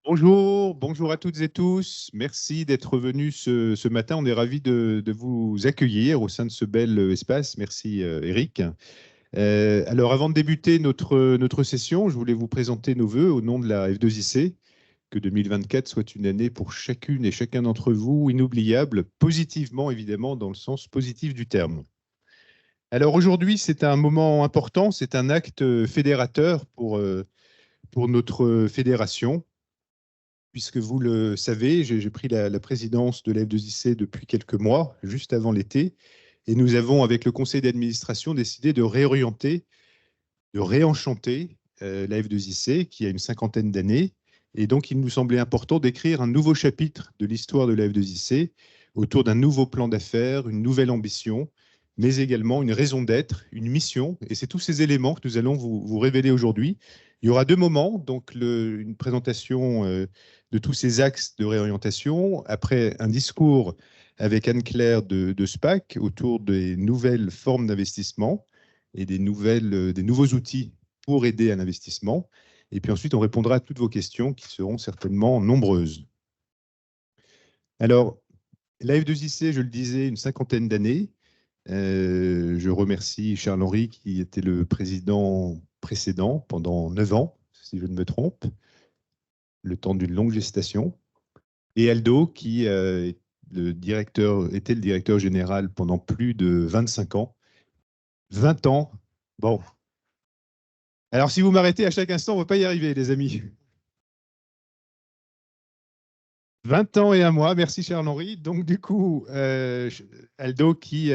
Bonjour, bonjour à toutes et tous. Merci d'être venus ce matin. On est ravis de vous accueillir au sein de ce bel espace. Merci Eric. Alors avant de débuter notre session, je voulais vous présenter nos vœux au nom de la F2IC. Que 2024 soit une année pour chacune et chacun d'entre vous inoubliable, positivement évidemment, dans le sens positif du terme. Alors aujourd'hui, c'est un moment important, c'est un acte fédérateur pour notre fédération. Puisque vous le savez, j'ai pris la présidence de la F2IC depuis quelques mois, juste avant l'été, et nous avons, avec le conseil d'administration, décidé de réorienter, de réenchanter la F2IC, qui a une cinquantaine d'années. Et donc, il nous semblait important d'écrire un nouveau chapitre de l'histoire de la F2IC autour d'un nouveau plan d'affaires, une nouvelle ambition, mais également une raison d'être, une mission. Et c'est tous ces éléments que nous allons vous révéler aujourd'hui. Il y aura deux moments, donc une présentation de tous ces axes de réorientation, après un discours avec Anne-Claire de SPAC autour des nouvelles formes d'investissement et des nouveaux outils pour aider à l'investissement. Et puis ensuite, on répondra à toutes vos questions qui seront certainement nombreuses. Alors, la F2IC, je le disais, une cinquantaine d'années. Je remercie Charles-Henri qui était le président précédent pendant 9 ans, si je ne me trompe, le temps d'une longue gestation. Et Aldo qui était le directeur général pendant plus de 25 ans. 20 ans, bon. Alors si vous m'arrêtez à chaque instant, on ne va pas y arriver, les amis. 20 ans et un mois, merci Charles-Henri. Donc du coup, Aldo qui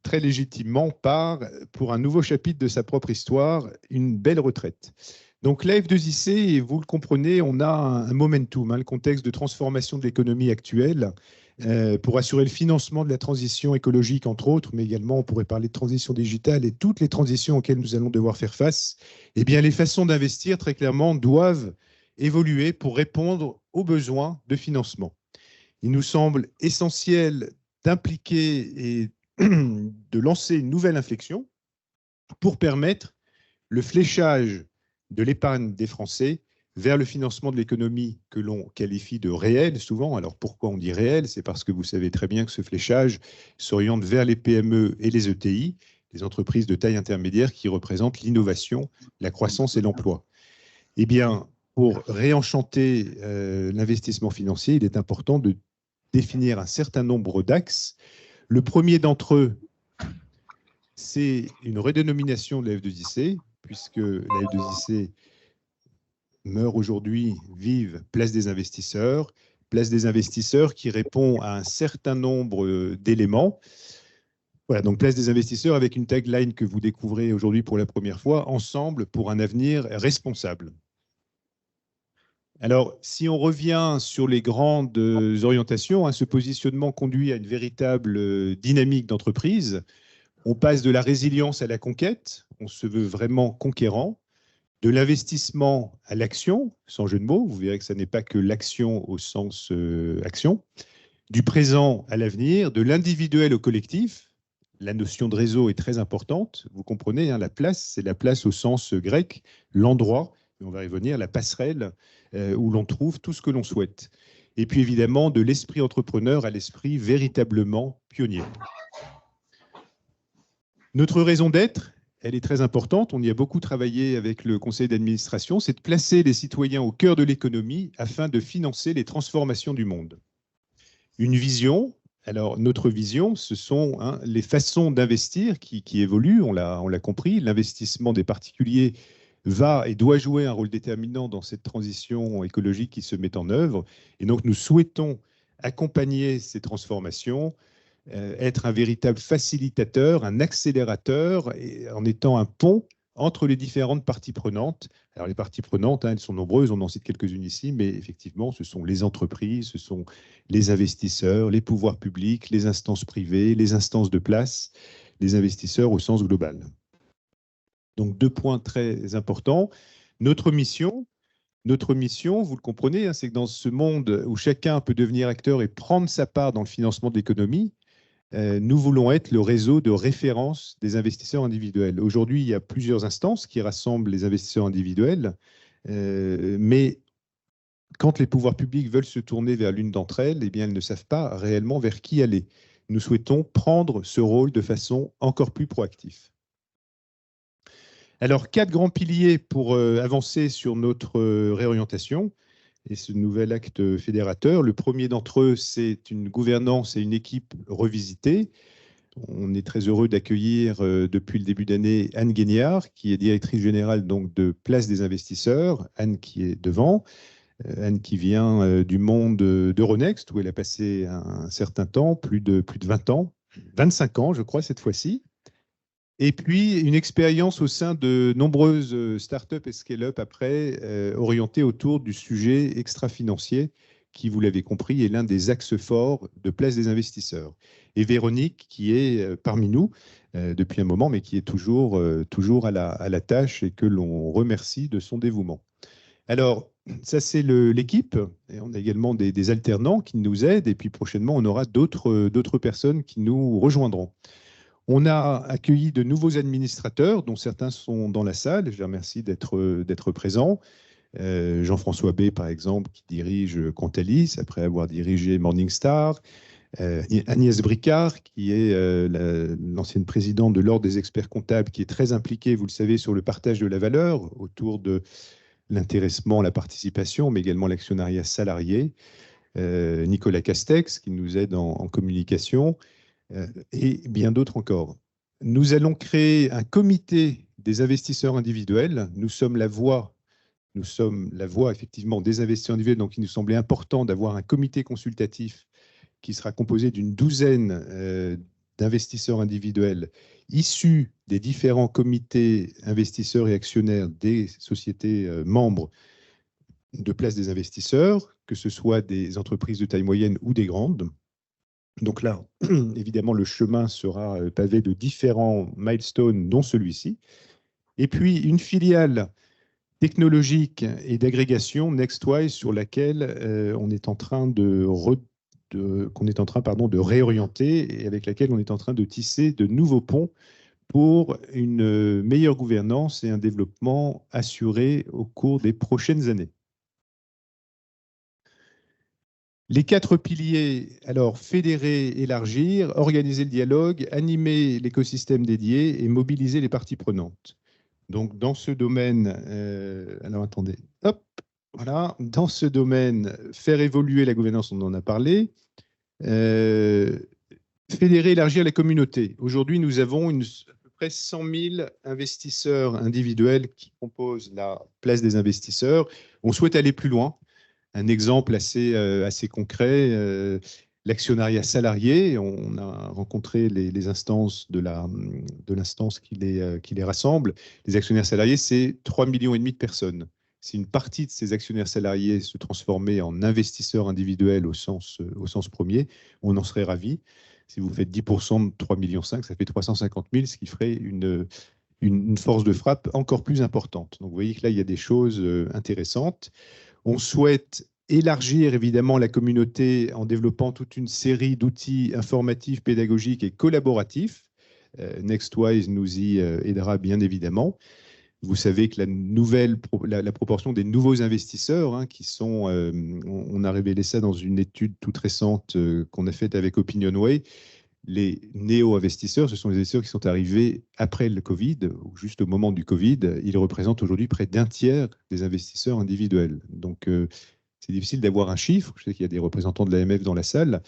très légitimement part pour un nouveau chapitre de sa propre histoire, une belle retraite. Donc la F2IC, vous le comprenez, on a un momentum, le contexte de transformation de l'économie actuelle pour assurer le financement de la transition écologique, entre autres, mais également on pourrait parler de transition digitale et toutes les transitions auxquelles nous allons devoir faire face. Eh bien, les façons d'investir, très clairement, doivent évoluer pour répondre aux besoins de financement. Il nous semble essentiel d'impliquer et de lancer une nouvelle inflexion pour permettre le fléchage de l'épargne des Français vers le financement de l'économie que l'on qualifie de réelle souvent. Alors pourquoi on dit réelle? C'est parce que vous savez très bien que ce fléchage s'oriente vers les PME et les ETI, les entreprises de taille intermédiaire qui représentent l'innovation, la croissance et l'emploi. Eh bien, pour réenchanter l'investissement financier, il est important de définir un certain nombre d'axes. Le premier d'entre eux, c'est une redénomination de la F2IC, puisque la F2IC meurt aujourd'hui, vive Place des investisseurs qui répond à un certain nombre d'éléments. Voilà, donc Place des investisseurs avec une tagline que vous découvrez aujourd'hui pour la première fois, ensemble pour un avenir responsable. Alors, si on revient sur les grandes orientations, ce positionnement conduit à une véritable dynamique d'entreprise. On passe de la résilience à la conquête, on se veut vraiment conquérant, de l'investissement à l'action, sans jeu de mots, vous verrez que ce n'est pas que l'action au sens action, du présent à l'avenir, de l'individuel au collectif. La notion de réseau est très importante, vous comprenez, la place, c'est la place au sens grec, l'endroit, et on va y revenir, la passerelle où l'on trouve tout ce que l'on souhaite. Et puis évidemment, de l'esprit entrepreneur à l'esprit véritablement pionnier. Notre raison d'être, elle est très importante. On y a beaucoup travaillé avec le conseil d'administration. C'est de placer les citoyens au cœur de l'économie afin de financer les transformations du monde. Une vision. Alors, notre vision, ce sont les façons d'investir qui évoluent. On l'a compris. L'investissement des particuliers va et doit jouer un rôle déterminant dans cette transition écologique qui se met en œuvre. Et donc, nous souhaitons accompagner ces transformations, être un véritable facilitateur, un accélérateur, en étant un pont entre les différentes parties prenantes. Alors les parties prenantes, elles sont nombreuses, on en cite quelques-unes ici, mais effectivement, ce sont les entreprises, ce sont les investisseurs, les pouvoirs publics, les instances privées, les instances de place, les investisseurs au sens global. Donc deux points très importants. Notre mission, vous le comprenez, c'est que dans ce monde où chacun peut devenir acteur et prendre sa part dans le financement de l'économie, nous voulons être le réseau de référence des investisseurs individuels. Aujourd'hui, il y a plusieurs instances qui rassemblent les investisseurs individuels, mais quand les pouvoirs publics veulent se tourner vers l'une d'entre elles, eh bien, elles ne savent pas réellement vers qui aller. Nous souhaitons prendre ce rôle de façon encore plus proactive. Alors, 4 grands piliers pour avancer sur notre réorientation et ce nouvel acte fédérateur. Le premier d'entre eux, c'est une gouvernance et une équipe revisitée. On est très heureux d'accueillir depuis le début d'année Anne Guignard, qui est directrice générale donc, de Place des investisseurs. Anne qui est devant. Anne qui vient du monde d'Euronext, où elle a passé un certain temps, plus de 20 ans, 25 ans, je crois, cette fois-ci. Et puis, une expérience au sein de nombreuses startups et scale-up après, orientées autour du sujet extra-financier, qui, vous l'avez compris, est l'un des axes forts de Place des investisseurs. Et Véronique, qui est parmi nous depuis un moment, mais qui est toujours à la tâche et que l'on remercie de son dévouement. Alors, ça, c'est l'équipe. Et on a également des alternants qui nous aident. Et puis, prochainement, on aura d'autres personnes qui nous rejoindront. On a accueilli de nouveaux administrateurs, dont certains sont dans la salle. Je les remercie d'être présents. Jean-François B, par exemple, qui dirige Contalis, après avoir dirigé Morningstar. Agnès Bricard, qui est l'ancienne présidente de l'Ordre des experts comptables, qui est très impliquée, vous le savez, sur le partage de la valeur autour de l'intéressement, la participation, mais également l'actionnariat salarié. Nicolas Castex, qui nous aide en communication, et bien d'autres encore. Nous allons créer un comité des investisseurs individuels. Nous sommes la voix effectivement des investisseurs individuels, donc il nous semblait important d'avoir un comité consultatif qui sera composé d'une douzaine d'investisseurs individuels issus des différents comités investisseurs et actionnaires des sociétés membres de Place des investisseurs, que ce soit des entreprises de taille moyenne ou des grandes. Donc là, évidemment, le chemin sera pavé de différents milestones, dont celui-ci. Et puis, une filiale technologique et d'agrégation, Nextwise, sur laquelle on est en train de réorienter et avec laquelle on est en train de tisser de nouveaux ponts pour une meilleure gouvernance et un développement assuré au cours des prochaines années. Les 4 piliers, alors fédérer, élargir, organiser le dialogue, animer l'écosystème dédié et mobiliser les parties prenantes. Donc dans ce domaine, alors attendez, hop, voilà, dans ce domaine, faire évoluer la gouvernance, on en a parlé, fédérer, élargir la communauté. Aujourd'hui, nous avons à peu près 100 000 investisseurs individuels qui composent la Place des investisseurs. On souhaite aller plus loin. Un exemple assez concret, l'actionnariat salarié. On a rencontré les instances de l'instance qui les rassemble. Les actionnaires salariés, c'est 3,5 millions de personnes. Si une partie de ces actionnaires salariés se transformait en investisseurs individuels au sens premier, on en serait ravis. Si vous faites 10% de 3,5 millions, ça fait 350 000, ce qui ferait une force de frappe encore plus importante. Donc vous voyez que là, il y a des choses intéressantes. On souhaite élargir évidemment la communauté en développant toute une série d'outils informatifs, pédagogiques et collaboratifs. Nextwise nous y aidera bien évidemment. Vous savez que la proportion des nouveaux investisseurs, qui sont, on a révélé ça dans une étude toute récente qu'on a faite avec Opinionway, les néo-investisseurs, ce sont les investisseurs qui sont arrivés après le Covid, ou juste au moment du Covid. Ils représentent aujourd'hui près d'un tiers des investisseurs individuels. Donc, c'est difficile d'avoir un chiffre. Je sais qu'il y a des représentants de l'AMF dans la salle.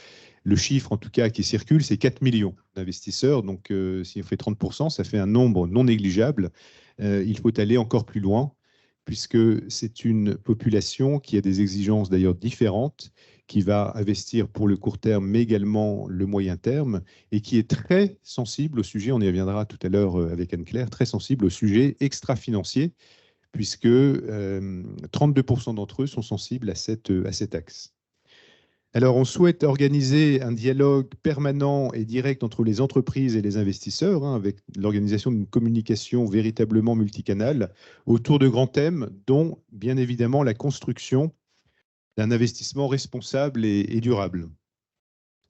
Le chiffre, en tout cas, qui circule, c'est 4 millions d'investisseurs. Donc, si on fait 30%, ça fait un nombre non négligeable. Il faut aller encore plus loin, puisque c'est une population qui a des exigences d'ailleurs différentes, qui va investir pour le court terme, mais également le moyen terme, et qui est très sensible au sujet, on y reviendra tout à l'heure avec Anne-Claire, très sensible au sujet extra-financier, puisque 32% d'entre eux sont sensibles à cet axe. Alors, on souhaite organiser un dialogue permanent et direct entre les entreprises et les investisseurs, avec l'organisation d'une communication véritablement multicanale autour de grands thèmes, dont, bien évidemment, la construction d'un investissement responsable et durable.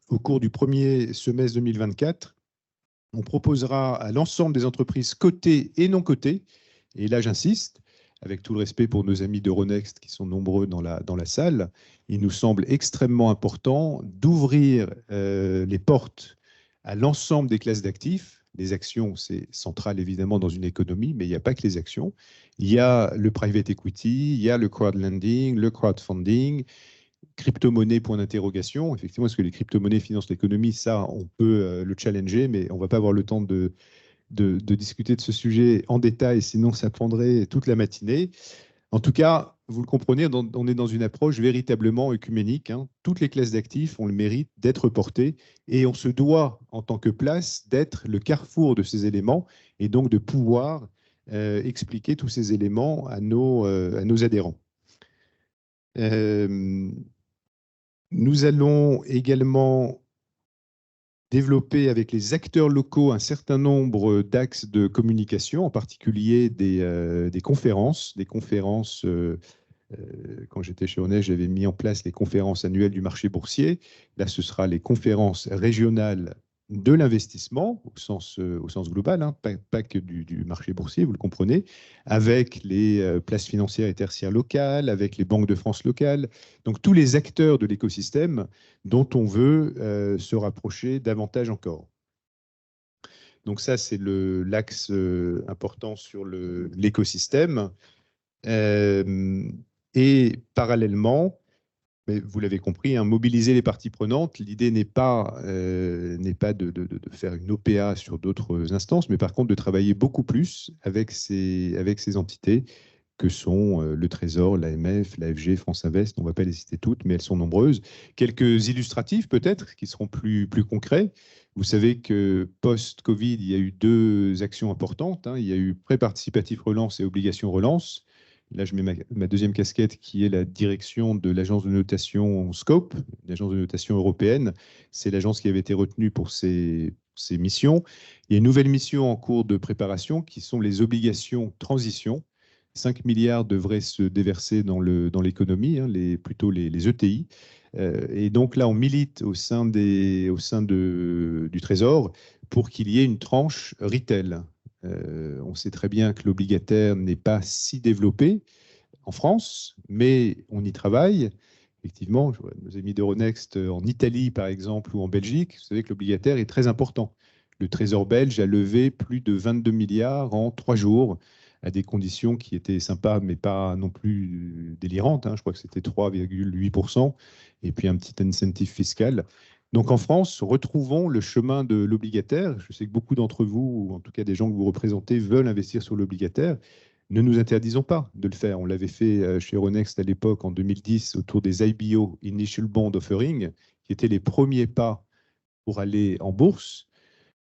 Au cours du premier semestre 2024, on proposera à l'ensemble des entreprises cotées et non cotées, et là j'insiste, avec tout le respect pour nos amis d'Euronext qui sont nombreux dans la salle, il nous semble extrêmement important d'ouvrir les portes à l'ensemble des classes d'actifs. Les actions, c'est central évidemment dans une économie, mais il n'y a pas que les actions. Il y a le private equity, il y a le crowdlending, le crowdfunding, crypto-monnaie, point d'interrogation. Effectivement, est-ce que les crypto-monnaies financent l'économie? Ça, on peut le challenger, mais on ne va pas avoir le temps de discuter de ce sujet en détail, sinon ça prendrait toute la matinée. En tout cas, vous le comprenez, on est dans une approche véritablement œcuménique, hein. Toutes les classes d'actifs ont le mérite d'être portées et on se doit, en tant que place, d'être le carrefour de ces éléments et donc de pouvoir expliquer tous ces éléments à nos adhérents. Nous allons également développer avec les acteurs locaux un certain nombre d'axes de communication, en particulier des conférences. Quand j'étais chez Euronext, j'avais mis en place les conférences annuelles du marché boursier. Là, ce sera les conférences régionales de l'investissement, au sens global, hein, pas que du marché boursier, vous le comprenez, avec les places financières et tertiaires locales, avec les banques de France locales, donc tous les acteurs de l'écosystème dont on veut se rapprocher davantage encore. Donc ça, c'est l'axe important sur l'écosystème. Et parallèlement, mais vous l'avez compris, hein, mobiliser les parties prenantes. L'idée n'est pas de faire une OPA sur d'autres instances, mais par contre de travailler beaucoup plus avec ces entités que sont le Trésor, l'AMF, l'AFG, France Invest. On ne va pas les citer toutes, mais elles sont nombreuses. Quelques illustratifs peut-être qui seront plus concrets. Vous savez que post-Covid, il y a eu deux actions importantes, hein. Il y a eu prêt participatif relance et obligation relance. Là, je mets ma deuxième casquette qui est la direction de l'agence de notation Scope, l'agence de notation européenne. C'est l'agence qui avait été retenue pour ces missions. Il y a une nouvelle mission en cours de préparation qui sont les obligations transition. 5 milliards devraient se déverser dans l'économie, hein, plutôt les ETI. Et donc là, on milite au sein du Trésor pour qu'il y ait une tranche retail. On sait très bien que l'obligataire n'est pas si développé en France, mais on y travaille. Effectivement, je vois nos amis d'Euronext en Italie, par exemple, ou en Belgique, vous savez que l'obligataire est très important. Le Trésor belge a levé plus de 22 milliards en 3 jours, à des conditions qui étaient sympas, mais pas non plus délirantes, hein. Je crois que c'était 3,8%, et puis un petit incentive fiscal. Donc en France, retrouvons le chemin de l'obligataire. Je sais que beaucoup d'entre vous, ou en tout cas des gens que vous représentez, veulent investir sur l'obligataire. Ne nous interdisons pas de le faire. On l'avait fait chez Euronext à l'époque, en 2010, autour des IBO, Initial Bond Offering, qui étaient les premiers pas pour aller en bourse.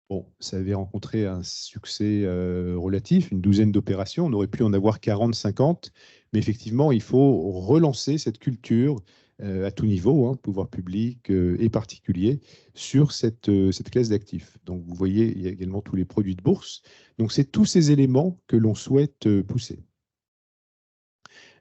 Bon, ça avait rencontré un succès relatif, une douzaine d'opérations. On aurait pu en avoir 40, 50. Mais effectivement, il faut relancer cette culture à tout niveau, hein, pouvoir public et particulier, sur cette classe d'actifs. Donc, vous voyez, il y a également tous les produits de bourse. Donc, c'est tous ces éléments que l'on souhaite pousser.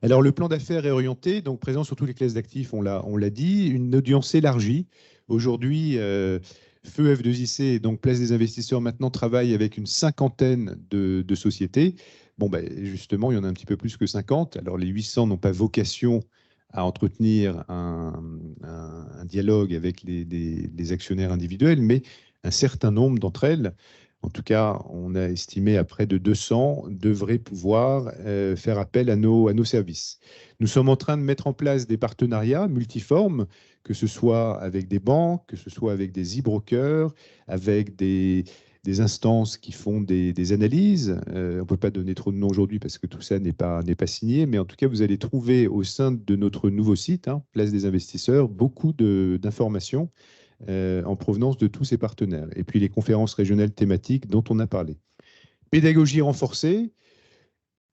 Alors, le plan d'affaires est orienté, donc présent sur toutes les classes d'actifs, on l'a dit, une audience élargie. Aujourd'hui, Feu F2IC, donc Place des investisseurs, maintenant travaille avec une cinquantaine de sociétés. Bon, ben, justement, il y en a un petit peu plus que 50. Alors, les 800 n'ont pas vocation à entretenir un dialogue avec les actionnaires individuels, mais un certain nombre d'entre elles, en tout cas, on a estimé à près de 200, devraient pouvoir faire appel à nos services. Nous sommes en train de mettre en place des partenariats multiformes, que ce soit avec des banques, que ce soit avec des e-brokers, avec des instances qui font des analyses. On ne peut pas donner trop de noms aujourd'hui parce que tout ça n'est pas signé, mais en tout cas, vous allez trouver au sein de notre nouveau site, hein, Place des investisseurs, beaucoup d'informations en provenance de tous ces partenaires. Et puis les conférences régionales thématiques dont on a parlé. Pédagogie renforcée,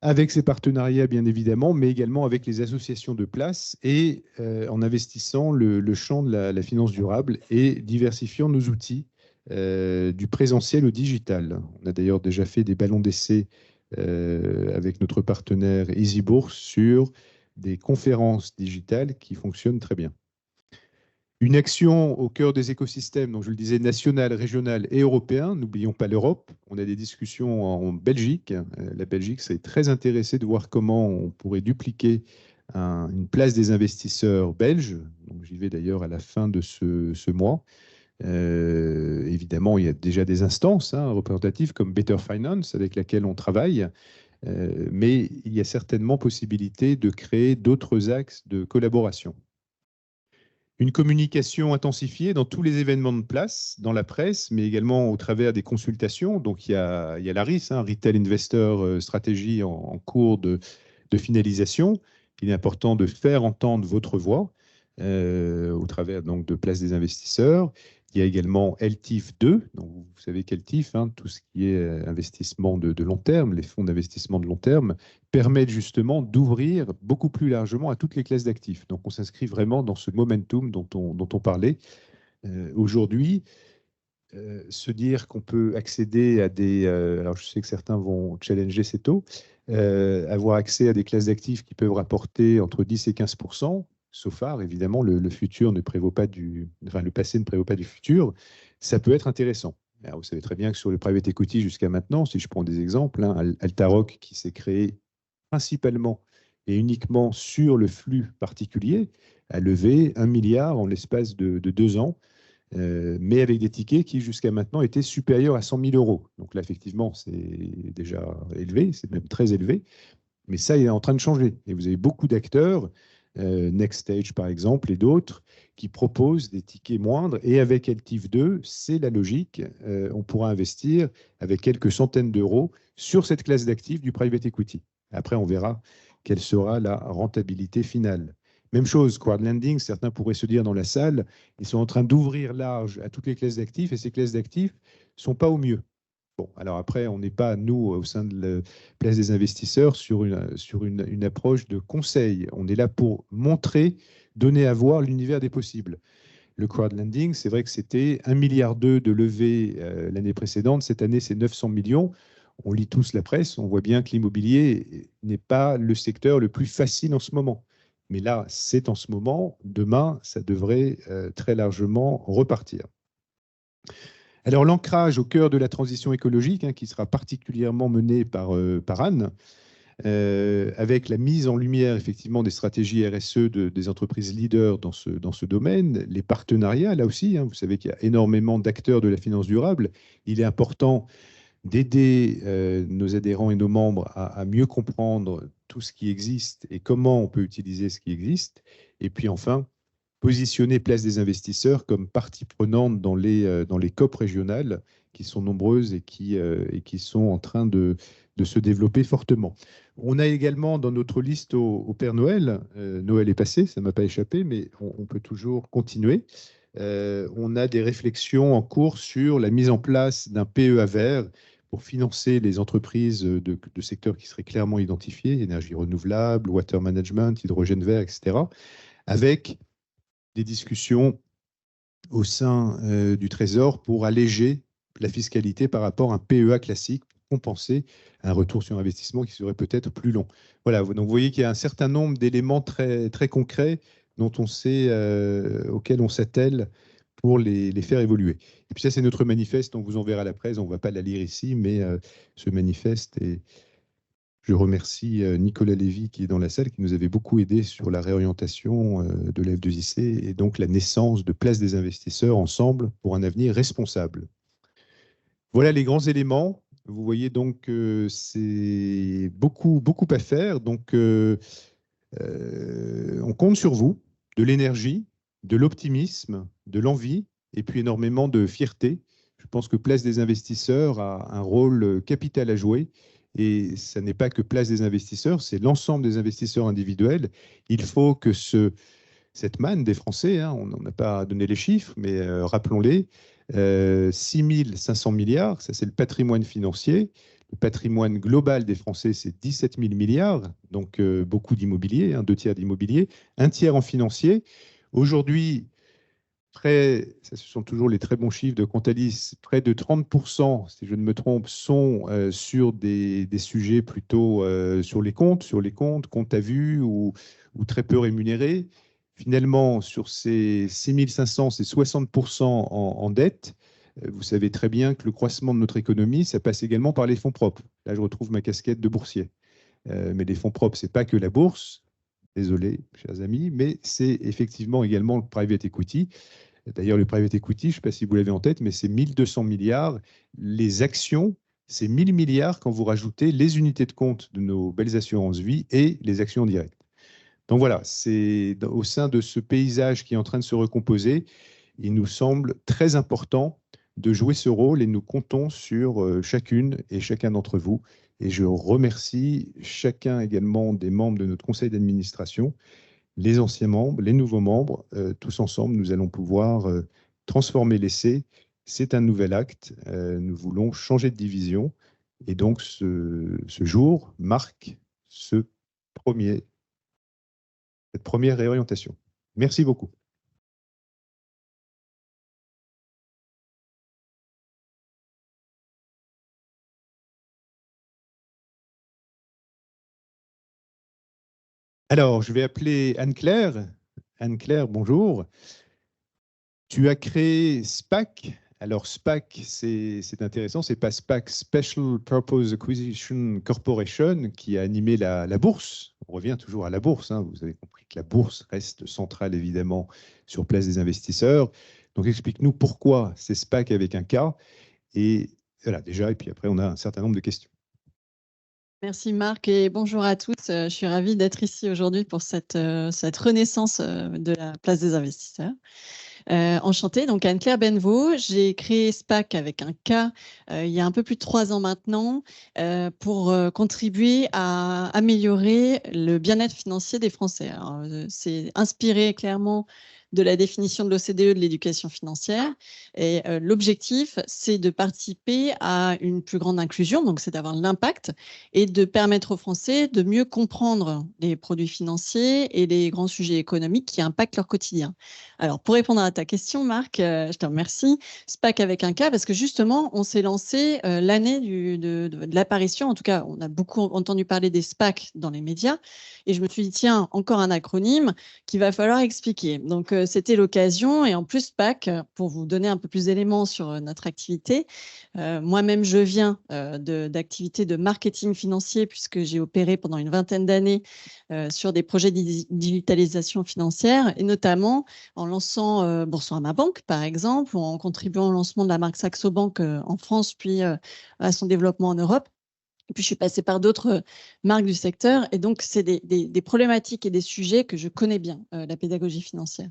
avec ces partenariats bien évidemment, mais également avec les associations de place et en investissant le champ de la finance durable et diversifiant nos outils du présentiel au digital. On a d'ailleurs déjà fait des ballons d'essai avec notre partenaire EasyBourse sur des conférences digitales qui fonctionnent très bien. Une action au cœur des écosystèmes, donc je le disais, national, régional et européen. N'oublions pas l'Europe. On a des discussions en Belgique. La Belgique serait très intéressée de voir comment on pourrait dupliquer une place des investisseurs belges. Donc, j'y vais d'ailleurs à la fin de ce mois. Évidemment, il y a déjà des instances représentatives comme Better Finance avec laquelle on travaille. Mais il y a certainement possibilité de créer d'autres axes de collaboration. Une communication intensifiée dans tous les événements de place, dans la presse, mais également au travers des consultations. Donc, il y a la RIS, Retail Investor Strategy, en cours de finalisation. Il est important de faire entendre votre voix au travers donc, de Place des investisseurs. Il y a également LTIF 2. Donc, vous savez qu'LTIF, tout ce qui est investissement de long terme, les fonds d'investissement de long terme, permettent justement d'ouvrir beaucoup plus largement à toutes les classes d'actifs. Donc, on s'inscrit vraiment dans ce momentum dont on parlait. Aujourd'hui, se dire qu'on peut accéder à des... alors, je sais que certains vont challenger ces taux, avoir accès à des classes d'actifs qui peuvent rapporter entre 10 et 15%, so far, évidemment, le futur ne prévaut pas le passé ne prévaut pas du futur, ça peut être intéressant. Alors, vous savez très bien que sur le private equity jusqu'à maintenant, si je prends des exemples, Altaroc qui s'est créé principalement et uniquement sur le flux particulier, a levé 1 milliard en l'espace de 2 ans, mais avec des tickets qui jusqu'à maintenant étaient supérieurs à 100 000 euros. Donc là, effectivement, c'est déjà élevé, c'est même très élevé, mais ça, il est en train de changer. Et vous avez beaucoup d'acteurs, Next Stage par exemple, et d'autres, qui proposent des tickets moindres. Et avec LTIF 2, c'est la logique. On pourra investir avec quelques centaines d'euros sur cette classe d'actifs du private equity. Après, on verra quelle sera la rentabilité finale. Même chose, crowdlending, certains pourraient se dire dans la salle, ils sont en train d'ouvrir large à toutes les classes d'actifs, et ces classes d'actifs ne sont pas au mieux. Bon, alors après, on n'est pas, nous, au sein de la Place des investisseurs, sur une approche de conseil. On est là pour montrer, donner à voir l'univers des possibles. Le crowdlending, c'est vrai que c'était 1,2 milliard de levée l'année précédente. Cette année, c'est 900 millions. On lit tous la presse, on voit bien que l'immobilier n'est pas le secteur le plus facile en ce moment. Mais là, c'est en ce moment. Demain, ça devrait très largement repartir. Alors, l'ancrage au cœur de la transition écologique, qui sera particulièrement menée par Anne, avec la mise en lumière effectivement des stratégies RSE des entreprises leaders dans ce domaine, les partenariats, là aussi, vous savez qu'il y a énormément d'acteurs de la finance durable. Il est important d'aider nos adhérents et nos membres à mieux comprendre tout ce qui existe et comment on peut utiliser ce qui existe. Et puis enfin, positionner Place des investisseurs comme partie prenante dans les COP régionales qui sont nombreuses et qui sont en train de se développer fortement. On a également dans notre liste au Père Noël, Noël est passé, ça ne m'a pas échappé, mais on peut toujours continuer. On a des réflexions en cours sur la mise en place d'un PEA vert pour financer les entreprises de secteurs qui seraient clairement identifiés, énergie renouvelable, water management, hydrogène vert, etc., avec des discussions au sein du Trésor pour alléger la fiscalité par rapport à un PEA classique, pour compenser un retour sur investissement qui serait peut-être plus long. Voilà, donc vous voyez qu'il y a un certain nombre d'éléments très, très concrets dont on sait, auxquels on s'attelle pour les faire évoluer. Et puis ça, c'est notre manifeste, on vous enverra la presse, on ne va pas la lire ici, mais ce manifeste est... Je remercie Nicolas Lévy qui est dans la salle, qui nous avait beaucoup aidé sur la réorientation de la F2IC et donc la naissance de Place des investisseurs ensemble pour un avenir responsable. Voilà les grands éléments. Vous voyez donc que c'est beaucoup, beaucoup à faire. Donc, on compte sur vous, de l'énergie, de l'optimisme, de l'envie et puis énormément de fierté. Je pense que Place des investisseurs a un rôle capital à jouer. Et ça n'est pas que Place des investisseurs, c'est l'ensemble des investisseurs individuels. Il faut que cette manne des Français, on n'en a pas donné les chiffres, mais rappelons-les, 6 500 milliards, ça c'est le patrimoine financier. Le patrimoine global des Français, c'est 17 000 milliards, donc beaucoup d'immobilier, 2 tiers d'immobilier, 1 tiers en financier. Aujourd'hui, ce sont toujours les très bons chiffres de Contalis, près de 30%, si je ne me trompe, sont sur des sujets plutôt sur les comptes, comptes à vue ou très peu rémunérés. Finalement, sur ces 6 500, c'est 60% en dette. Vous savez très bien que le croissement de notre économie, ça passe également par les fonds propres. Là, je retrouve ma casquette de boursier. Mais les fonds propres, ce n'est pas que la bourse, désolé, chers amis, mais c'est effectivement également le private equity. D'ailleurs, le private equity, je ne sais pas si vous l'avez en tête, mais c'est 1200 milliards. Les actions, c'est 1000 milliards quand vous rajoutez les unités de compte de nos belles assurances vie et les actions directes. Donc voilà, c'est au sein de ce paysage qui est en train de se recomposer, il nous semble très important de jouer ce rôle et nous comptons sur chacune et chacun d'entre vous. Et je remercie chacun également des membres de notre conseil d'administration, les anciens membres, les nouveaux membres. Tous ensemble, nous allons pouvoir transformer l'essai. C'est un nouvel acte. Nous voulons changer de division. Et donc, ce jour marque cette première réorientation. Merci beaucoup. Alors, je vais appeler Anne-Claire. Anne-Claire, bonjour. Tu as créé SPAC. Alors, SPAC, c'est intéressant. C'est pas SPAC, Special Purpose Acquisition Corporation, qui a animé la bourse. On revient toujours à la bourse, hein. Vous avez compris que la bourse reste centrale, évidemment, sur place des investisseurs. Donc, explique-nous pourquoi c'est SPAC avec un K. Et voilà, déjà, et puis après, on a un certain nombre de questions. Merci Marc et bonjour à tous. Je suis ravie d'être ici aujourd'hui pour cette renaissance de la place des investisseurs. Enchantée, donc Anne-Claire Benvaux. J'ai créé SPAC avec un K il y a un peu plus de 3 ans maintenant pour contribuer à améliorer le bien-être financier des Français. C'est inspiré clairement de la définition de l'OCDE de l'éducation financière. Et l'objectif, c'est de participer à une plus grande inclusion, donc c'est d'avoir l'impact et de permettre aux Français de mieux comprendre les produits financiers et les grands sujets économiques qui impactent leur quotidien. Alors, pour répondre à ta question, Marc, je te remercie. SPAC avec un K, parce que justement, on s'est lancé l'année de l'apparition. En tout cas, on a beaucoup entendu parler des SPAC dans les médias. Et je me suis dit, tiens, encore un acronyme qu'il va falloir expliquer. Donc, c'était l'occasion. Et en plus, SPAC, pour vous donner un peu plus d'éléments sur notre activité, moi-même, je viens d'activités de marketing financier, puisque j'ai opéré pendant une vingtaine d'années sur des projets de digitalisation financière, et notamment en lançant Boursorama Banque, par exemple, ou en contribuant au lancement de la marque Saxo Bank en France, puis à son développement en Europe. Et puis, je suis passée par d'autres marques du secteur. Et donc, c'est des problématiques et des sujets que je connais bien, la pédagogie financière.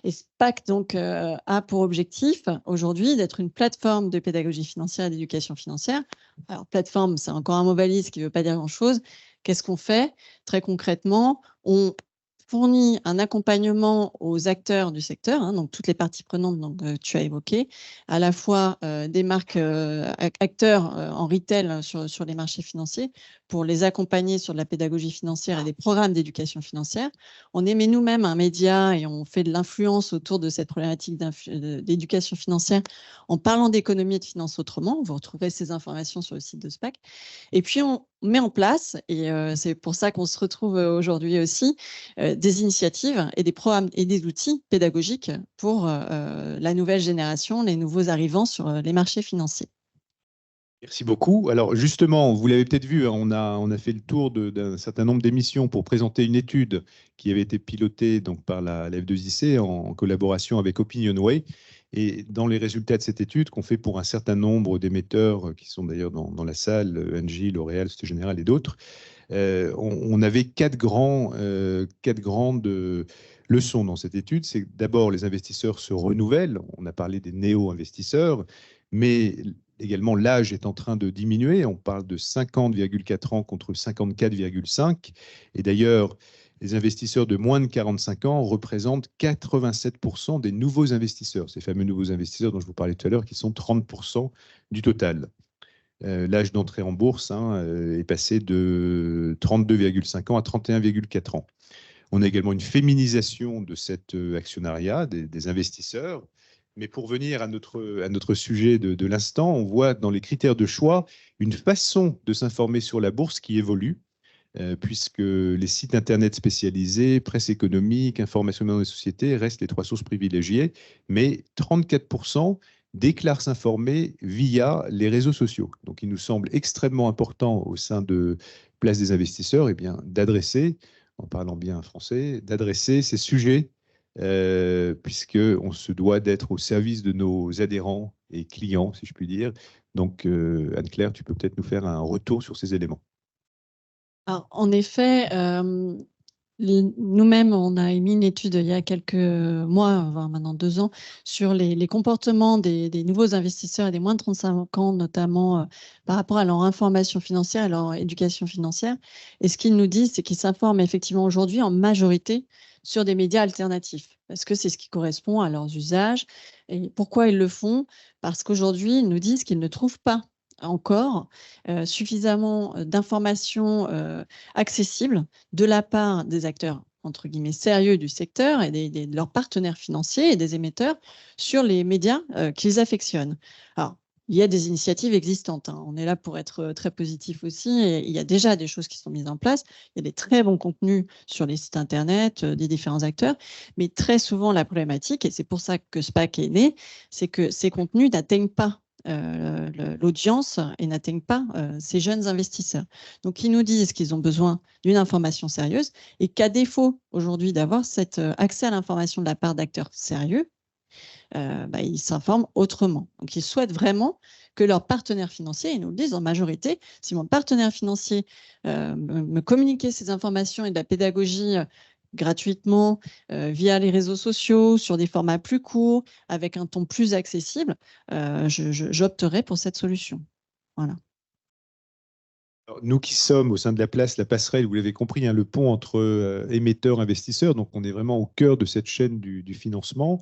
Et SPAC, donc, a pour objectif aujourd'hui d'être une plateforme de pédagogie financière et d'éducation financière. Alors, plateforme, c'est encore un mot valise qui ne veut pas dire grand-chose. Qu'est-ce qu'on fait? Très concrètement, on fournit un accompagnement aux acteurs du secteur, hein, donc toutes les parties prenantes tu as évoqué, à la fois des marques acteurs en retail sur les marchés financiers pour les accompagner sur de la pédagogie financière et des programmes d'éducation financière. On émet nous-mêmes un média et on fait de l'influence autour de cette problématique d'éducation financière en parlant d'économie et de finance autrement. Vous retrouverez ces informations sur le site de SPAC. Et puis, on met en place, et c'est pour ça qu'on se retrouve aujourd'hui aussi, des initiatives et des programmes et des outils pédagogiques pour la nouvelle génération, les nouveaux arrivants sur les marchés financiers. Merci beaucoup. Alors justement, vous l'avez peut-être vu, hein, on a fait le tour d'un certain nombre d'émissions pour présenter une étude qui avait été pilotée donc, par la F2IC en collaboration avec Opinionway. Et dans les résultats de cette étude qu'on fait pour un certain nombre d'émetteurs qui sont d'ailleurs dans la salle, Engie, L'Oréal, Société Générale et d'autres, on avait quatre grandes leçons dans cette étude. C'est que d'abord, les investisseurs se renouvellent. On a parlé des néo-investisseurs, mais également l'âge est en train de diminuer. On parle de 50,4 ans contre 54,5. Et d'ailleurs, les investisseurs de moins de 45 ans représentent 87% des nouveaux investisseurs, ces fameux nouveaux investisseurs dont je vous parlais tout à l'heure, qui sont 30% du total. L'âge d'entrée en bourse est passé de 32,5 ans à 31,4 ans. On a également une féminisation de cet actionnariat, des investisseurs. Mais pour venir à notre sujet de l'instant, on voit dans les critères de choix une façon de s'informer sur la bourse qui évolue. puisque les sites Internet spécialisés, presse économique, information dans les sociétés restent les trois sources privilégiées, mais 34% déclarent s'informer via les réseaux sociaux. Donc, il nous semble extrêmement important au sein de Place des investisseurs d'adresser, en parlant bien français, d'adresser ces sujets, puisqu'on se doit d'être au service de nos adhérents et clients, si je puis dire. Donc, Anne-Claire, tu peux peut-être nous faire un retour sur ces éléments. Alors, en effet, nous-mêmes, on a émis une étude il y a quelques mois, enfin, maintenant 2 ans, sur les comportements des nouveaux investisseurs et des moins de 35 ans, notamment par rapport à leur information financière et leur éducation financière. Et ce qu'ils nous disent, c'est qu'ils s'informent effectivement aujourd'hui en majorité sur des médias alternatifs, parce que c'est ce qui correspond à leurs usages. Et pourquoi ils le font? Parce qu'aujourd'hui, ils nous disent qu'ils ne trouvent pas encore suffisamment d'informations accessibles de la part des acteurs entre guillemets sérieux du secteur et de leurs partenaires financiers et des émetteurs sur les médias qu'ils affectionnent. Alors, il y a des initiatives existantes, hein. On est là pour être très positif aussi. Et il y a déjà des choses qui sont mises en place. Il y a des très bons contenus sur les sites Internet des différents acteurs. Mais très souvent, la problématique, et c'est pour ça que SPAC est né, c'est que ces contenus n'atteignent pas l'audience et n'atteignent pas ces jeunes investisseurs. Donc, ils nous disent qu'ils ont besoin d'une information sérieuse et qu'à défaut aujourd'hui d'avoir cet accès à l'information de la part d'acteurs sérieux, ils s'informent autrement. Donc, ils souhaitent vraiment que leurs partenaires financiers, ils nous le disent en majorité, si mon partenaire financier me communiquait ces informations et de la pédagogie gratuitement via les réseaux sociaux, sur des formats plus courts, avec un ton plus accessible, j'opterai pour cette solution. Voilà. Alors, nous qui sommes au sein de la place, la passerelle, vous l'avez compris, hein, le pont entre émetteurs et investisseurs, donc on est vraiment au cœur de cette chaîne du financement.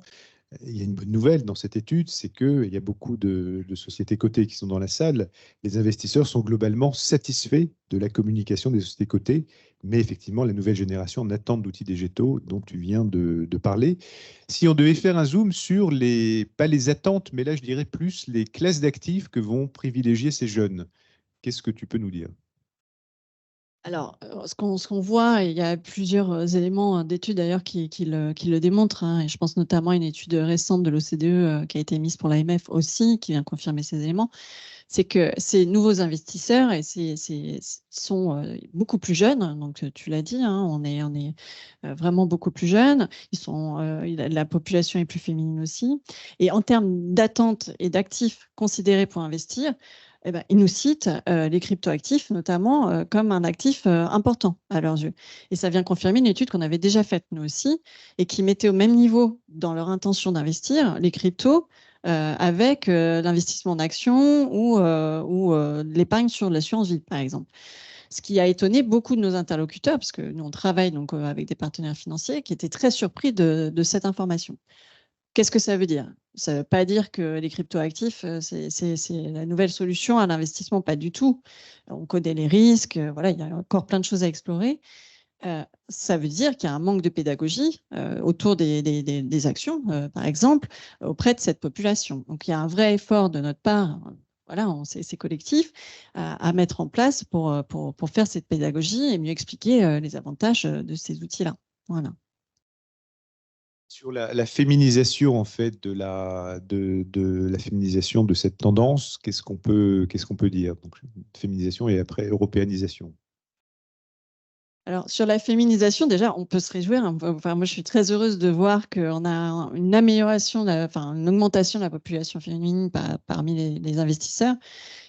Il y a une bonne nouvelle dans cette étude, c'est qu'il y a beaucoup de sociétés cotées qui sont dans la salle. Les investisseurs sont globalement satisfaits de la communication des sociétés cotées, mais effectivement, la nouvelle génération en attente d'outils végétaux dont tu viens de parler. Si on devait faire un zoom sur pas les attentes, mais là, je dirais plus les classes d'actifs que vont privilégier ces jeunes, qu'est-ce que tu peux nous dire? Alors, ce qu'on voit, et il y a plusieurs éléments d'études d'ailleurs qui le démontrent, hein, et je pense notamment à une étude récente de l'OCDE qui a été émise pour l'AMF aussi, qui vient confirmer ces éléments, c'est que ces nouveaux investisseurs sont beaucoup plus jeunes, donc tu l'as dit, hein, on est vraiment beaucoup plus jeunes, la population est plus féminine aussi, et en termes d'attente et d'actifs considérés pour investir, eh ben, ils nous citent les cryptoactifs notamment comme un actif important à leurs yeux. Et ça vient confirmer une étude qu'on avait déjà faite nous aussi et qui mettait au même niveau dans leur intention d'investir les cryptos avec l'investissement en actions ou l'épargne sur l'assurance vie, par exemple. Ce qui a étonné beaucoup de nos interlocuteurs, parce que nous, on travaille donc avec des partenaires financiers qui étaient très surpris de cette information. Qu'est-ce que ça veut dire? Ça ne veut pas dire que les cryptoactifs, c'est la nouvelle solution à l'investissement, pas du tout. On connaît les risques, voilà, il y a encore plein de choses à explorer. Ça veut dire qu'il y a un manque de pédagogie autour des actions, par exemple, auprès de cette population. Donc, il y a un vrai effort de notre part, voilà, c'est collectif, à mettre en place pour faire cette pédagogie et mieux expliquer les avantages de ces outils-là. Voilà. Sur la féminisation en fait de la féminisation de cette tendance, qu'est-ce qu'on peut dire? Donc, féminisation et après européanisation. Alors, sur la féminisation, déjà, on peut se réjouir, hein. Enfin, moi, je suis très heureuse de voir qu'on a une amélioration, une augmentation de la population féminine parmi les investisseurs.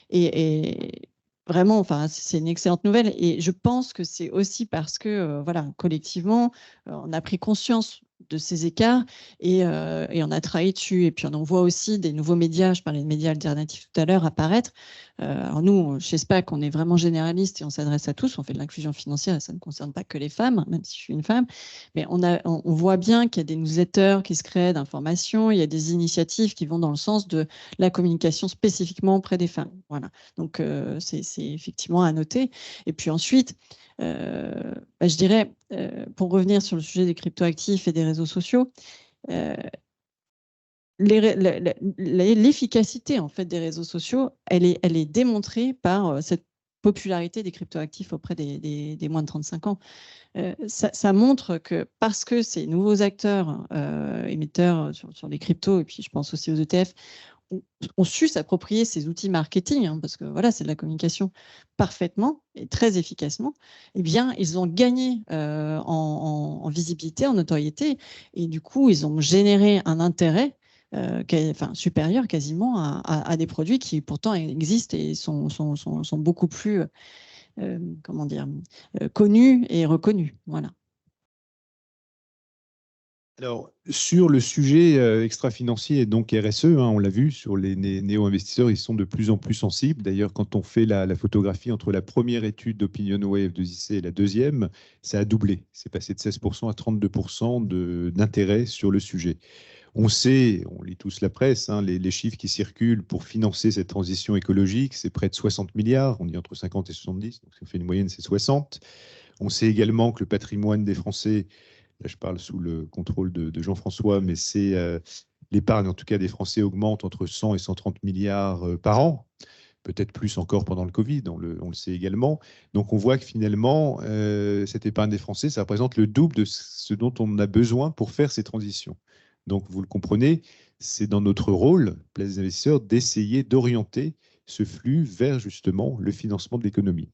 Et vraiment, enfin, c'est une excellente nouvelle. Et je pense que c'est aussi parce que, voilà, collectivement, on a pris conscience de ces écarts et on a travaillé dessus. Et puis, on en voit aussi des nouveaux médias, je parlais de médias alternatifs tout à l'heure, apparaître. Alors nous, chez SPAC, on est vraiment généraliste et on s'adresse à tous. On fait de l'inclusion financière et ça ne concerne pas que les femmes, même si je suis une femme. Mais on voit bien qu'il y a des newsletters qui se créent d'informations. Il y a des initiatives qui vont dans le sens de la communication spécifiquement auprès des femmes. Voilà. Donc, c'est effectivement à noter. Et puis ensuite, je dirais, pour revenir sur le sujet des cryptoactifs et des réseaux sociaux, l'efficacité en fait des réseaux sociaux, elle est démontrée par cette popularité des cryptoactifs auprès des moins de 35 ans. Ça montre que parce que ces nouveaux acteurs émetteurs sur les cryptos, et puis je pense aussi aux ETF, ont su s'approprier ces outils marketing, hein, parce que voilà, c'est de la communication parfaitement et très efficacement, eh bien, ils ont gagné en visibilité, en notoriété, et du coup, ils ont généré un intérêt supérieur quasiment à des produits qui pourtant existent et sont beaucoup plus comment dire, connus et reconnus. Voilà. Alors, sur le sujet extra-financier et donc RSE, hein, on l'a vu, sur les néo-investisseurs, ils sont de plus en plus sensibles. D'ailleurs, quand on fait la photographie entre la première étude d'OpinionWave de IC et la deuxième, ça a doublé. C'est passé de 16% à 32% d'intérêt sur le sujet. On sait, on lit tous la presse, hein, les chiffres qui circulent pour financer cette transition écologique, c'est près de 60 milliards, on dit entre 50 et 70, donc si on fait une moyenne, c'est 60. On sait également que le patrimoine des Français, là je parle sous le contrôle de Jean-François, mais c'est l'épargne en tout cas des Français augmente entre 100 et 130 milliards par an, peut-être plus encore pendant le Covid, on le sait également. Donc on voit que finalement, cette épargne des Français, ça représente le double de ce dont on a besoin pour faire ces transitions. Donc vous le comprenez, c'est dans notre rôle, Place des investisseurs, d'essayer d'orienter ce flux vers justement le financement de l'économie.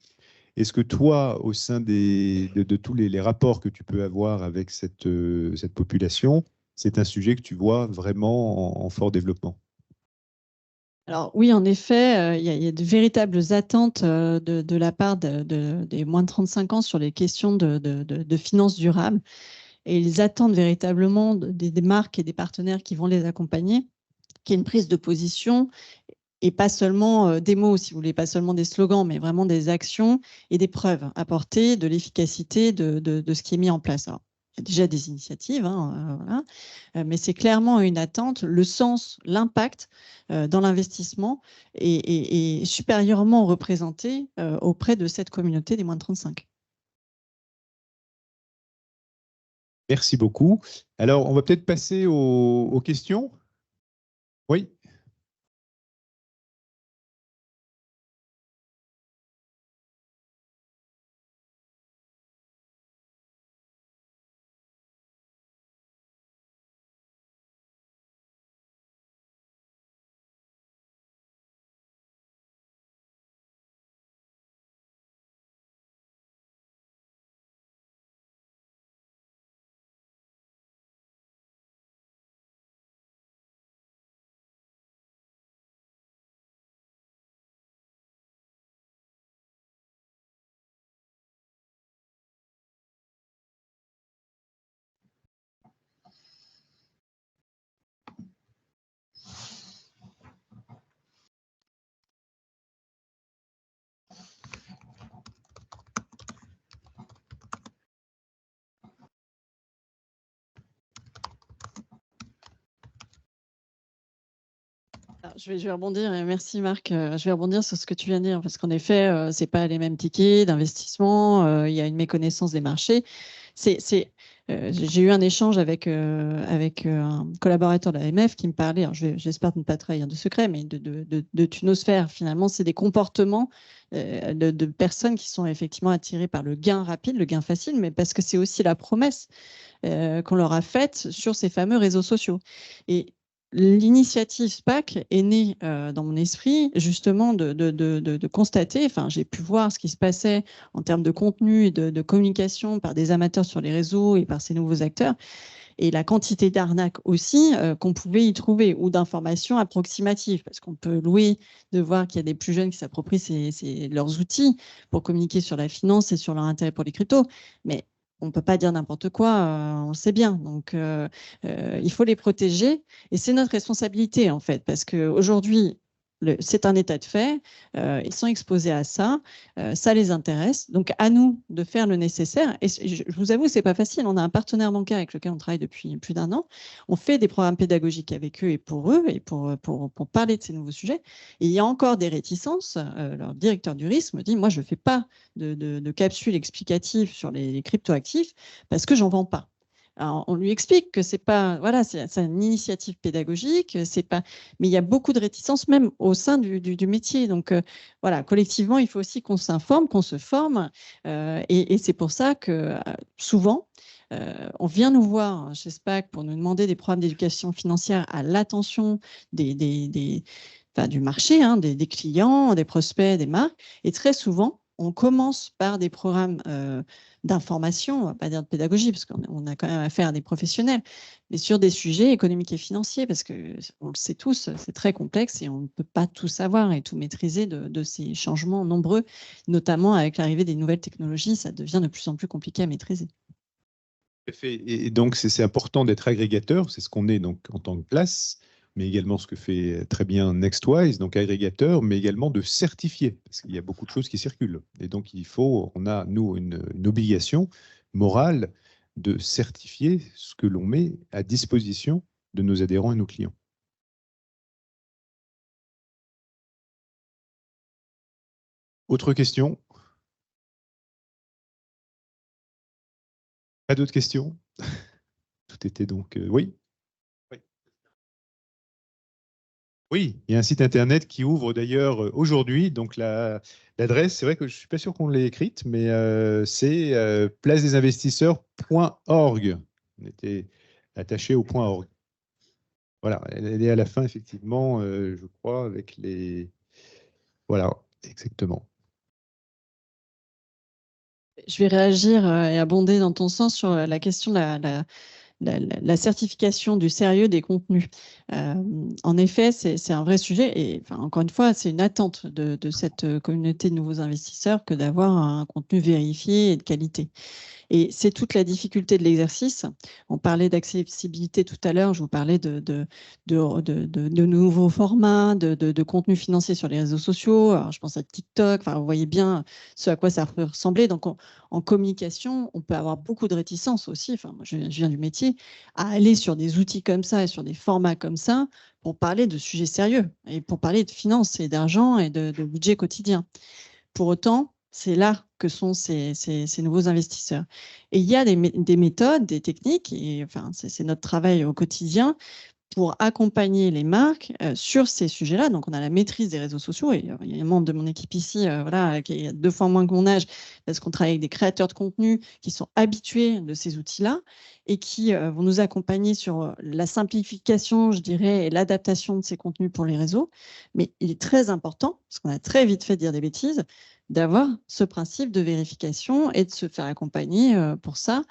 Est-ce que toi, au sein de tous les rapports que tu peux avoir avec cette population, c'est un sujet que tu vois vraiment en fort développement? Alors oui, en effet, il y a de véritables attentes de la part des moins de 35 ans sur les questions de finances durables. Et ils attendent véritablement des marques et des partenaires qui vont les accompagner, qu'il y ait une prise de position et pas seulement des mots, si vous voulez, pas seulement des slogans, mais vraiment des actions et des preuves apportées de l'efficacité de ce qui est mis en place. Alors, il y a déjà des initiatives, hein, voilà, mais c'est clairement une attente. Le sens, l'impact dans l'investissement est supérieurement représenté auprès de cette communauté des moins de 35. Merci beaucoup. Alors, on va peut-être passer aux questions. Oui. Alors, je vais rebondir, et merci Marc, je vais rebondir sur ce que tu viens de dire, parce qu'en effet, ce n'est pas les mêmes tickets d'investissement, il y a une méconnaissance des marchés. J'ai eu un échange avec un collaborateur de l'AMF qui me parlait, j'espère ne pas trahir de secret, mais de tunosphère. Finalement, c'est des comportements de personnes qui sont effectivement attirées par le gain rapide, le gain facile, mais parce que c'est aussi la promesse qu'on leur a faite sur ces fameux réseaux sociaux. Et l'initiative SPAC est née dans mon esprit justement de constater, enfin j'ai pu voir ce qui se passait en termes de contenu et de communication par des amateurs sur les réseaux et par ces nouveaux acteurs, et la quantité d'arnaques aussi qu'on pouvait y trouver, ou d'informations approximatives, parce qu'on peut louer de voir qu'il y a des plus jeunes qui s'approprient leurs outils pour communiquer sur la finance et sur leur intérêt pour les cryptos, mais on ne peut pas dire n'importe quoi, on le sait bien. Donc, il faut les protéger. Et c'est notre responsabilité, en fait, parce qu'aujourd'hui, c'est un état de fait. Ils sont exposés à ça. Ça les intéresse. Donc, à nous de faire le nécessaire. Et je vous avoue, ce n'est pas facile. On a un partenaire bancaire avec lequel on travaille depuis plus d'1 an. On fait des programmes pédagogiques avec eux et pour parler de ces nouveaux sujets. Et il y a encore des réticences. Leur directeur du risque me dit, moi, je ne fais pas de capsule explicative sur les cryptoactifs parce que j'en vends pas. Alors, on lui explique que c'est pas, voilà, c'est une initiative pédagogique, c'est pas, mais il y a beaucoup de réticences même au sein du métier. Donc, voilà, collectivement, il faut aussi qu'on s'informe, qu'on se forme, et c'est pour ça que souvent, on vient nous voir chez SPAC pour nous demander des programmes d'éducation financière à l'attention enfin, du marché, hein, des clients, des prospects, des marques. Et très souvent, on commence par des programmes d'information, on ne va pas dire de pédagogie, parce qu'on a quand même affaire à des professionnels, mais sur des sujets économiques et financiers, parce que on le sait tous, c'est très complexe et on ne peut pas tout savoir et tout maîtriser de ces changements nombreux, notamment avec l'arrivée des nouvelles technologies, ça devient de plus en plus compliqué à maîtriser. Et donc, c'est important d'être agrégateur, c'est ce qu'on est donc en tant que place, mais également ce que fait très bien Nextwise, donc agrégateur, mais également de certifier, parce qu'il y a beaucoup de choses qui circulent. Et donc, on a, nous, une obligation morale de certifier ce que l'on met à disposition de nos adhérents et nos clients. Autre question? Pas d'autres questions? Tout était donc... oui. Oui. Oui, il y a un site internet qui ouvre d'ailleurs aujourd'hui. Donc l'adresse, c'est vrai que je ne suis pas sûr qu'on l'ait écrite, mais c'est placedésinvestisseurs.org. On était attaché au point .org. Voilà, elle est à la fin, effectivement, je crois, avec les... Voilà, exactement. Je vais réagir et abonder dans ton sens sur la question de la certification du sérieux des contenus. En effet, c'est un vrai sujet et enfin, encore une fois, c'est une attente de cette communauté de nouveaux investisseurs que d'avoir un contenu vérifié et de qualité. Et c'est toute la difficulté de l'exercice. On parlait d'accessibilité tout à l'heure, je vous parlais de nouveaux formats, de contenu financier sur les réseaux sociaux. Alors, je pense à TikTok, enfin, vous voyez bien ce à quoi ça peut ressembler. Donc, en communication, on peut avoir beaucoup de réticence aussi, enfin, moi, je viens du métier, à aller sur des outils comme ça et sur des formats comme ça pour parler de sujets sérieux et pour parler de finances et d'argent et de budget quotidien. Pour autant, c'est là que sont ces nouveaux investisseurs. Et il y a des méthodes, des techniques, et enfin, c'est notre travail au quotidien pour accompagner les marques sur ces sujets-là. Donc, on a la maîtrise des réseaux sociaux. Et il y a un membre de mon équipe ici voilà, qui a 2 fois moins que mon âge parce qu'on travaille avec des créateurs de contenu qui sont habitués de ces outils-là et qui vont nous accompagner sur la simplification, je dirais, et l'adaptation de ces contenus pour les réseaux. Mais il est très important, parce qu'on a très vite fait dire des bêtises, d'avoir ce principe de vérification et de se faire accompagner pour ça,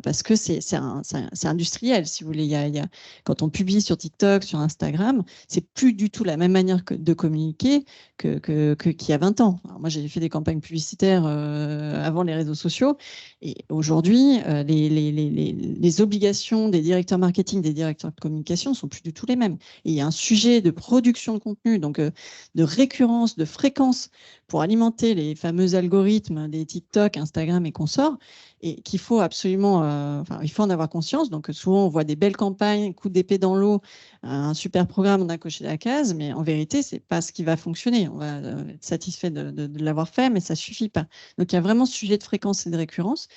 parce que c'est industriel, si vous voulez. Quand on publie sur TikTok, sur Instagram, c'est plus du tout la même manière de communiquer qu'il y a 20 ans. Alors moi, j'ai fait des campagnes publicitaires avant les réseaux sociaux. Et aujourd'hui, les obligations des directeurs marketing, des directeurs de communication sont plus du tout les mêmes. Et il y a un sujet de production de contenu, donc de récurrence, de fréquence pour alimenter les fameux algorithmes des TikTok, Instagram et consorts, et qu'il faut absolument, enfin, il faut en avoir conscience. Donc, souvent, on voit des belles campagnes, coup d'épée dans l'eau, un super programme, on a coché la case, mais en vérité, c'est pas ce qui va fonctionner. On va être satisfait de l'avoir fait, mais ça suffit pas. Donc, il y a vraiment ce sujet de fréquence et de récurrence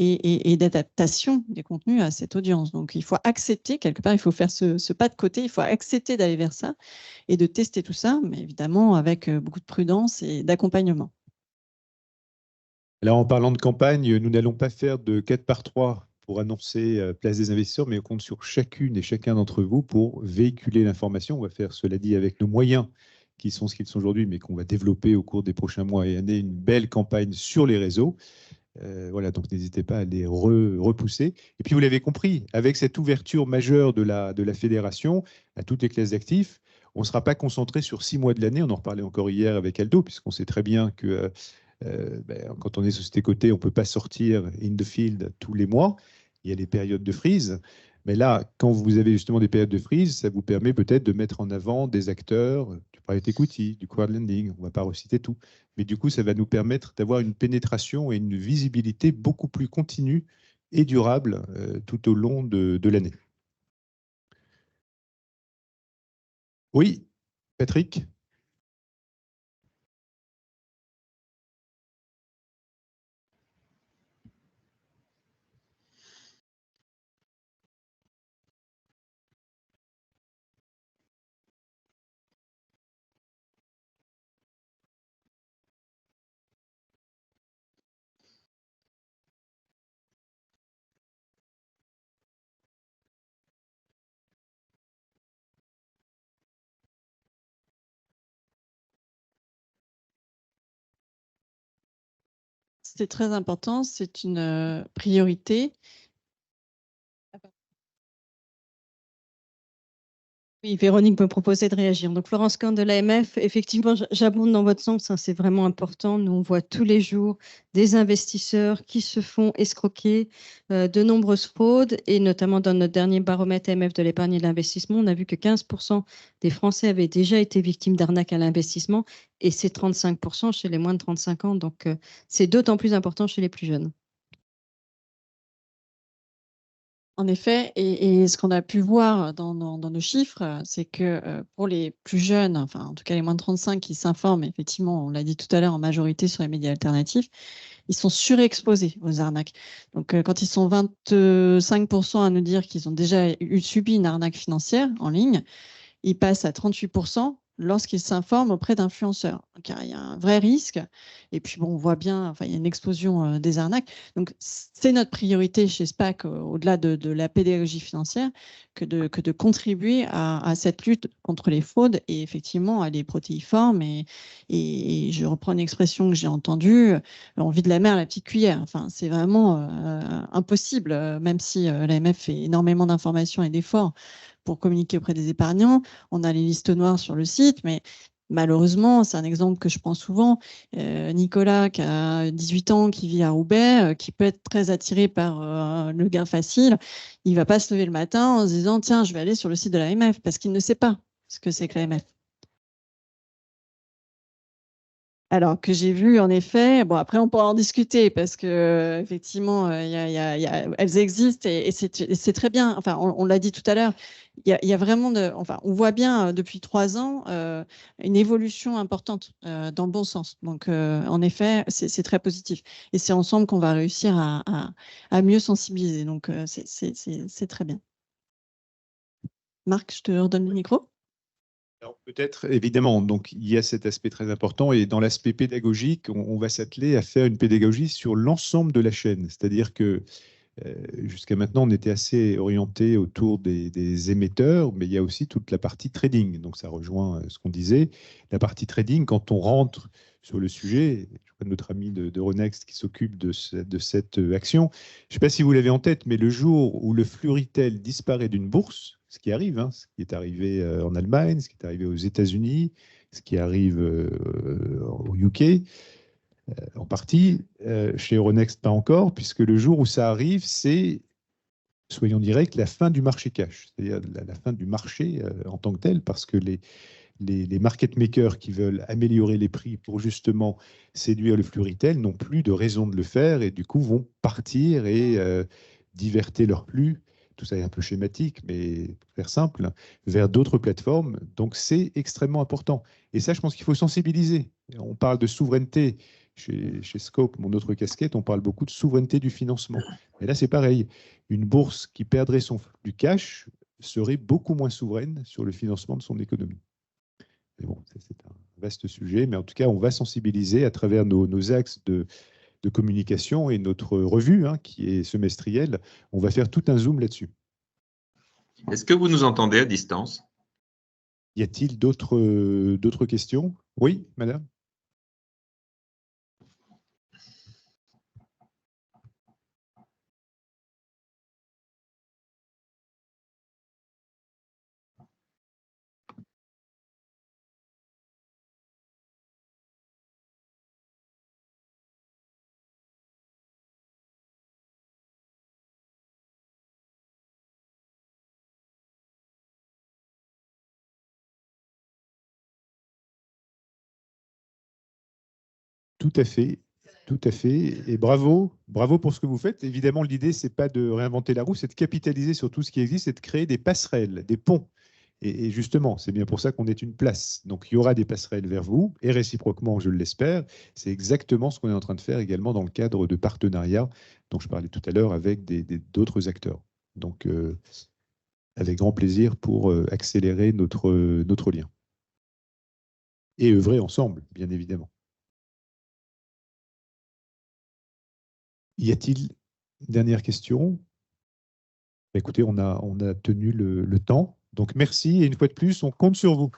et d'adaptation des contenus à cette audience. Donc, il faut accepter, quelque part, il faut faire ce pas de côté, il faut accepter d'aller vers ça et de tester tout ça, mais évidemment avec beaucoup de prudence et d'accompagnement. Alors, en parlant de campagne, nous n'allons pas faire de 4 par 3 pour annoncer Place des investisseurs, mais on compte sur chacune et chacun d'entre vous pour véhiculer l'information. On va faire, cela dit, avec nos moyens qui sont ce qu'ils sont aujourd'hui, mais qu'on va développer au cours des prochains mois et années, une belle campagne sur les réseaux. Voilà, donc n'hésitez pas à les repousser. Et puis, vous l'avez compris, avec cette ouverture majeure de la fédération à toutes les classes d'actifs, on ne sera pas concentré sur 6 mois de l'année. On en reparlait encore hier avec Aldo, puisqu'on sait très bien que quand on est société cotée, on ne peut pas sortir in the field tous les mois. Il y a des périodes de freeze. Mais là, quand vous avez justement des périodes de freeze, ça vous permet peut-être de mettre en avant des acteurs du private equity, du crowdlending. On ne va pas reciter tout. Mais du coup, ça va nous permettre d'avoir une pénétration et une visibilité beaucoup plus continue et durable tout au long de l'année. Oui, Patrick? c'est très important, c'est une priorité. Oui, Véronique me proposait de réagir. Donc, Florence Kahn de l'AMF, effectivement, j'abonde dans votre sens, hein, c'est vraiment important. Nous, on voit tous les jours des investisseurs qui se font escroquer, de nombreuses fraudes, et notamment dans notre dernier baromètre AMF de l'épargne et de l'investissement, on a vu que 15% des Français avaient déjà été victimes d'arnaques à l'investissement, et c'est 35% chez les moins de 35 ans. Donc, c'est d'autant plus important chez les plus jeunes. En effet, et ce qu'on a pu voir dans nos chiffres, c'est que pour les plus jeunes, enfin en tout cas les moins de 35 qui s'informent, effectivement, on l'a dit tout à l'heure, en majorité sur les médias alternatifs, ils sont surexposés aux arnaques. Donc quand ils sont 25% à nous dire qu'ils ont déjà subi une arnaque financière en ligne, ils passent à 38% lorsqu'ils s'informent auprès d'influenceurs. Donc, il y a un vrai risque. Et puis, bon, on voit bien, enfin, il y a une explosion des arnaques. Donc, c'est notre priorité chez SPAC, au-delà de la pédagogie financière, que de contribuer à cette lutte contre les fraudes et effectivement à les protéiformes. Et je reprends une expression que j'ai entendue, on vide la mer à la petite cuillère. Enfin, c'est vraiment impossible, même si l'AMF fait énormément d'informations et d'efforts pour communiquer auprès des épargnants. On a les listes noires sur le site, mais malheureusement, c'est un exemple que je prends souvent. Nicolas, qui a 18 ans, qui vit à Roubaix, qui peut être très attiré par le gain facile, il ne va pas se lever le matin en se disant « Tiens, je vais aller sur le site de l'AMF » parce qu'il ne sait pas ce que c'est que l'AMF. Alors que j'ai vu, en effet, bon, après, on pourra en discuter parce que effectivement, elles existent et c'est très bien. Enfin, on l'a dit tout à l'heure, il y a vraiment enfin, on voit bien depuis 3 ans une évolution importante dans le bon sens. Donc, en effet, c'est très positif. Et c'est ensemble qu'on va réussir à mieux sensibiliser. Donc, c'est très bien. Marc, je te redonne le micro. Alors peut-être, évidemment, donc il y a cet aspect très important et dans l'aspect pédagogique, on va s'atteler à faire une pédagogie sur l'ensemble de la chaîne. C'est-à-dire que jusqu'à maintenant, on était assez orienté autour des émetteurs, mais il y a aussi toute la partie trading. Donc ça rejoint ce qu'on disait. La partie trading, quand on rentre sur le sujet, je vois notre ami de Ronext qui s'occupe de cette action. Je ne sais pas si vous l'avez en tête, mais le jour où le flux retail disparaît d'une bourse, ce qui arrive, hein, ce qui est arrivé en Allemagne, ce qui est arrivé aux États-Unis, ce qui arrive au UK, en partie, chez Euronext pas encore, puisque le jour où ça arrive, c'est, soyons directs, la fin du marché cash, c'est-à-dire la fin du marché en tant que tel, parce que les market makers qui veulent améliorer les prix pour justement séduire le flux retail n'ont plus de raison de le faire et du coup vont partir et diverter leur flux. Tout ça est un peu schématique, mais pour faire simple, vers d'autres plateformes. Donc c'est extrêmement important. Et ça, je pense qu'il faut sensibiliser. On parle de souveraineté. Chez Scope, mon autre casquette, on parle beaucoup de souveraineté du financement. Et là, c'est pareil. Une bourse qui perdrait du cash serait beaucoup moins souveraine sur le financement de son économie. Mais bon, c'est un vaste sujet, mais en tout cas, on va sensibiliser à travers nos axes de communication et notre revue, hein, qui est semestrielle. On va faire tout un zoom là-dessus. Est-ce que vous nous entendez à distance? Y a-t-il d'autres questions? Oui, madame? Tout à fait. Tout à fait. Et bravo pour ce que vous faites. Évidemment, l'idée, c'est pas de réinventer la roue, c'est de capitaliser sur tout ce qui existe et de créer des passerelles, des ponts. Et justement, c'est bien pour ça qu'on est une place. Donc, il y aura des passerelles vers vous, et réciproquement, je l'espère. C'est exactement ce qu'on est en train de faire également dans le cadre de partenariats dont je parlais tout à l'heure avec d'autres acteurs. Donc, avec grand plaisir pour accélérer notre lien. Et œuvrer ensemble, bien évidemment. Y a-t-il une dernière question? Écoutez, on a tenu le temps. Donc, merci. Et une fois de plus, on compte sur vous.